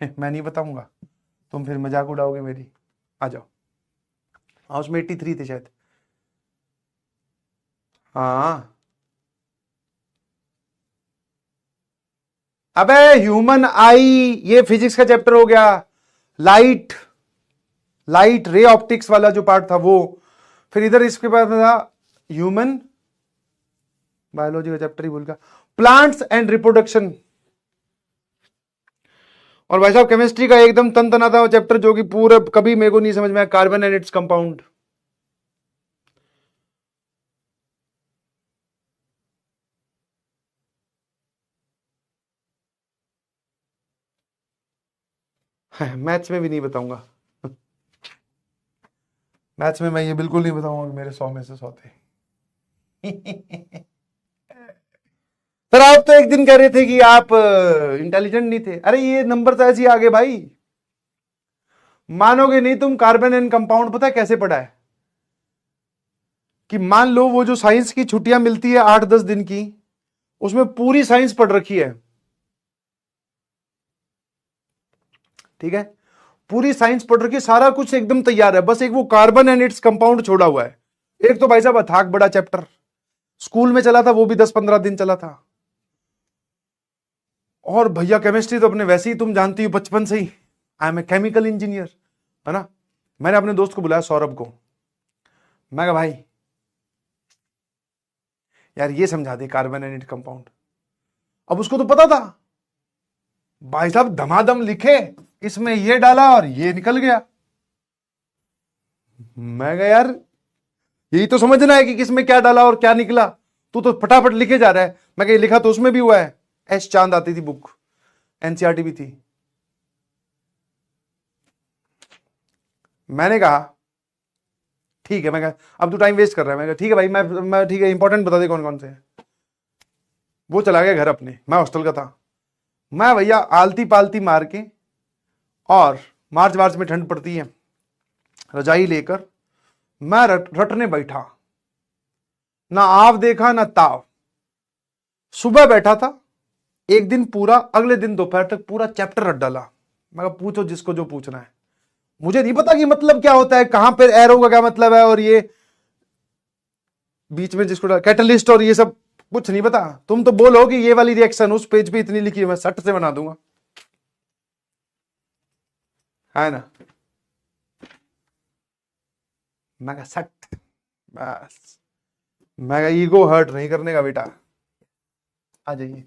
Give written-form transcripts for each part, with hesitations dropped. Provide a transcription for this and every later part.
मैं नहीं बताऊंगा, तुम फिर मजाक उड़ाओगे मेरी। आ जाओ। हाँ उसमें 83 थे शायद। हाँ अबे ह्यूमन आई, ये फिजिक्स का चैप्टर हो गया। लाइट, लाइट रे ऑप्टिक्स वाला जो पार्ट था वो। फिर इधर इसके बाद था ह्यूमन, बायोलॉजी का चैप्टर ही भूल गया, प्लांट्स एंड रिप्रोडक्शन। और भाई साहब केमिस्ट्री का एकदम तन तनाता हुआ चैप्टर जो कि पूरा कभी मेरे को नहीं समझ में आया, carbon and its compound. Maths में भी नहीं बताऊंगा। मैथ्स में मैं ये बिल्कुल नहीं बताऊंगा कि मेरे 100 में से 100 थे। सर आप तो एक दिन कह रहे थे कि आप इंटेलिजेंट नहीं थे। अरे ये नंबर तो ऐसे ही आ गए भाई, मानोगे नहीं तुम। कार्बन एंड कंपाउंड पता है कैसे पढ़ा है? कि मान लो वो जो साइंस की छुट्टियां मिलती है 8-10 दिन की, उसमें पूरी साइंस पढ़ रखी है, ठीक है, पूरी साइंस पढ़ रखी है, सारा कुछ एकदम तैयार है, बस एक वो कार्बन एंड इट्स कंपाउंड छोड़ा हुआ है। एक तो भाई साहब अथाक बड़ा चैप्टर, स्कूल में चला था वो भी 10-15 दिन चला था। और भैया केमिस्ट्री तो अपने वैसे ही तुम जानती हो बचपन से ही, I am a chemical engineer, है ना। मैंने अपने दोस्त को बुलाया सौरभ को, मैं कहा भाई यार ये समझा दे कार्बन एंड इट्स कंपाउंड। अब उसको तो पता था, भाई साहब धमाधम लिखे, इसमें ये डाला और ये निकल गया। मैं कहा यार यही तो समझना है कि किसमें क्या डाला और क्या निकला, तू तो फटाफट लिखे जा रहा है। मैं कहा लिखा तो उसमें भी हुआ है, एस चांद आती थी बुक, एनसीईआरटी भी थी। मैंने कहा ठीक है, मैं कहा अब तू टाइम वेस्ट कर रहा है। मैं कहा ठीक है भाई, मैं ठीक है, इंपॉर्टेंट बता दे कौन कौन से हैं। वो चला गया घर अपने, मैं हॉस्टल का था। मैं भैया आलती पालती मार के, और मार्च मार्च में ठंड पड़ती है, रजाई लेकर मैं रटने बैठा, ना आव देखा ना ताव। सुबह बैठा था एक दिन पूरा, अगले दिन दोपहर तक पूरा चैप्टर रट डाला। मैं कहा पूछो जिसको जो पूछना है, मुझे नहीं पता कि मतलब क्या होता है, कहां पर एरो का क्या मतलब है, और ये बीच में जिसको कैटलिस्ट और ये सब कुछ नहीं पता। तुम तो बोलो कि ये वाली रिएक्शन उस पेज पे इतनी लिखी है, मैं सट से बना दूंगा, है ना। मैं कहा सट, बस। मैं कहा ईगो हर्ट नहीं करने का बेटा, आ जाइए।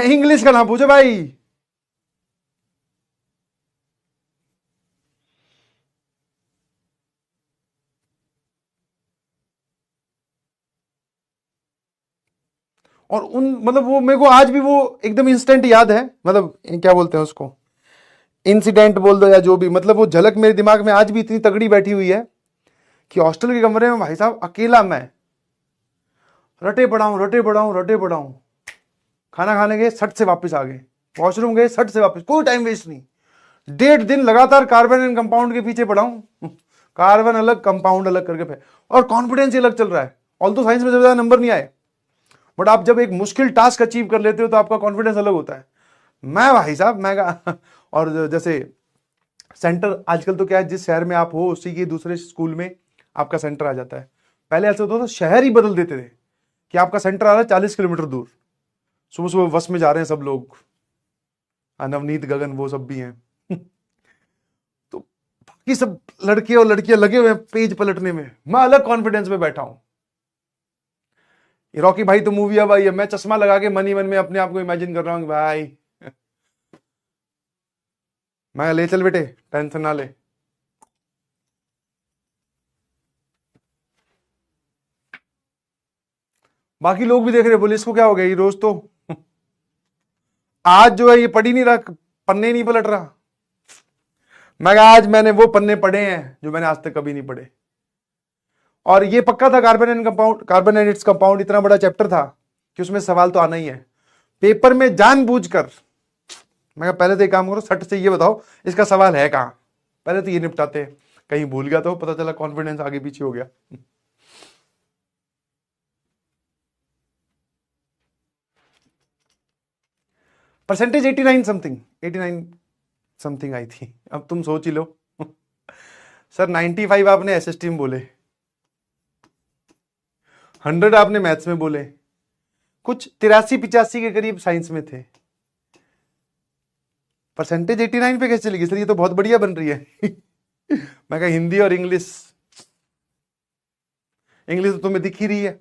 इंग्लिश का ना पूछो भाई। और उन मतलब वो मेरे को आज भी वो एकदम इंस्टेंट याद है, मतलब क्या बोलते हैं उसको, इंसिडेंट बोल दो या जो भी, मतलब वो झलक मेरे दिमाग में आज भी इतनी तगड़ी बैठी हुई है कि हॉस्टल के कमरे में भाई साहब अकेला मैं रटे पड़ा हूं, रटे पड़ा हूं, रटे पड़ा हूं। खाना खाने गए सट से वापस आ गए, वॉशरूम गए सट से वापस, कोई टाइम वेस्ट नहीं। 1.5 दिन लगातार कार्बन एंड कंपाउंड के पीछे पड़ा हूं, कार्बन अलग कंपाउंड अलग करके और कॉन्फिडेंस अलग चल रहा है। ऑल तो साइंस में ज्यादा नंबर नहीं आए, बट आप जब एक मुश्किल टास्क अचीव कर लेते हो तो आपका कॉन्फिडेंस अलग होता है। मैं भाई साहब मैं और जैसे सेंटर आजकल तो क्या है, जिस शहर में आप हो उसी के दूसरे स्कूल में आपका सेंटर आ जाता है। पहले ऐसा होता था शहर ही बदल देते थे कि आपका सेंटर आ रहा है 40 किलोमीटर दूर, सुबह सुबह बस में जा रहे हैं सब लोग, नवनीत गगन वो सब भी हैं। तो बाकी सब लड़के और लड़कियां लगे हुए हैं पेज पलटने में, मैं अलग कॉन्फिडेंस में बैठा हूं। रॉकी भाई तो मूवी अब आई है, मैं चश्मा लगा के मन ही मन में अपने आप को इमेजिन कर रहा हूँ कि भाई मैं ले चल बेटे, टेंशन ना ले। बाकी लोग भी देख रहे, बोले इसको क्या हो गया, ये रोज तो आज जो है ये पढ़ ही नहीं रहा, पन्ने नहीं पलट रहा। मैं कहा आज मैंने वो पन्ने पढ़े हैं जो मैंने आज तक कभी नहीं पढ़े। और ये पक्का था carbon and compound, carbon and its compound इतना बड़ा चैप्टर था कि उसमें सवाल तो आना ही है पेपर में जानबूझकर। मैं कहा पहले तो एक काम करो, सट से ये बताओ इसका सवाल है कहां, पहले तो ये निपटाते हैं, कहीं भूल गया तो पता चला कॉन्फिडेंस आगे पीछे हो गया। परसेंटेज 89 समथिंग, 89 समथिंग आई थी। अब तुम सोच ही लो। सर 95 आपने एसएसटी में बोले, 100 आपने मैथ्स में बोले, कुछ 83-85 के करीब साइंस में थे। परसेंटेज 89 पे कैसे चली गई सर? ये तो बहुत बढ़िया बन रही है। मैं कहा हिंदी और इंग्लिश, इंग्लिश तो तुम्हें दिख ही रही है।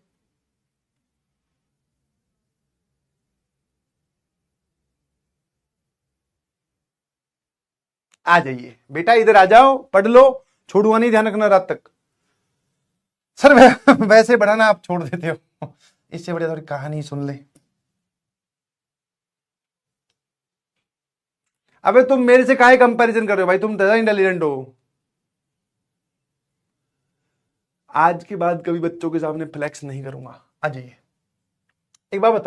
आ जाइए बेटा, इधर आ जाओ, पढ़ लो, छोड़ूंगा नहीं, ध्यान रखना रात तक। सर वैसे बढ़ाना आप छोड़ देते हो, इससे बढ़िया थोड़ी कहानी सुन ले। अबे तुम मेरे से काहे कंपैरिजन कर रहे हो भाई, तुम ज्यादा इंटेलिजेंट हो। आज के बाद कभी बच्चों के सामने फ्लेक्स नहीं करूंगा। आ जाइए, एक बात बताओ।